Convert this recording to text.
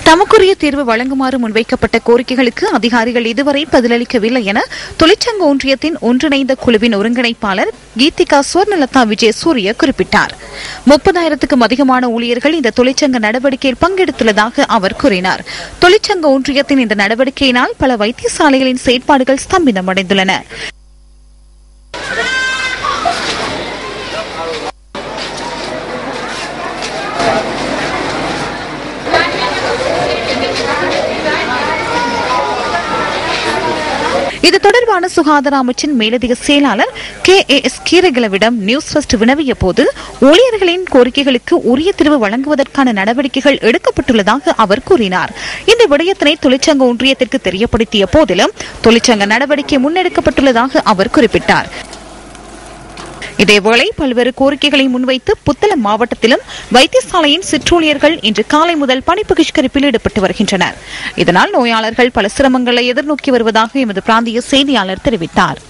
தமக்குரிய தீர்வு வழங்குமாறு முன்வைக்கப்பட்ட கோரிக்கைகளுக்கு அதிகாரிகள் இதுவரை பதிலளிக்கவில்லை என தொழிற்சங்க ஒன்றியத்தின் ஒன்றிணைந்த குழுவின் ஒருங்கிணைப்பாளர் கீதிகா சுவர்ணலதா விஜயசூரிய குறிப்பிட்டார். 30,000க்கும் அதிகமான ஊழியர்கள் இந்த தொழிற்சங்க நடவடிக்கையில் பங்கெடுத்துள்ளதாக அவர் கூறினார். தொழிற்சங்க ஒன்றியத்தின் இந்த நடவடிக்கையினால் பல வைத்தியசாலைகளின் செயற்பாடுகள் ஸ்தம்பிதமடைந்துள்ளன. இது தொடர்பான சுகாதார அமைச்சின் மேலதிக செயலாளர் KAS கீரகிலவிடம் நியூஸ் ஃபர்ஸ்ட் வினவிய போது ஊழியர்களின் கோரிக்கைகளுக்கு உரிய தீர்வு வழங்குவதற்கான நடவடிக்கைகள் எடுக்கப்பட்டுள்ளதாக அவர் கூறினார். இந்த விடயத்தினை தொழிற்சங்க ஒன்றியத்திற்கு தெரியப்படுத்திய போதிலும் தொழிற்சங்க நடவடிக்கை முன்னெடுக்கப்பட்டுள்ளதாக அவர் குறிப்பிட்டார். இதேவேளை பல்வேறு கோரிக்கைகளை முன்வைத்து புத்தளம் மாவட்டத்திலும் வைத்தியசாலையின் சிற்றூழியர்கள் இன்று காலை முதல் பணி பகிஷ்கரிப்பில் ஈடுபட்டு வருகின்றனர். இதனால் நோயாளர்கள் பல சிரமங்களை எதிர்நோக்கி வருவதாக எமது பிராந்திய செய்தியாளர் தெரிவித்தார்.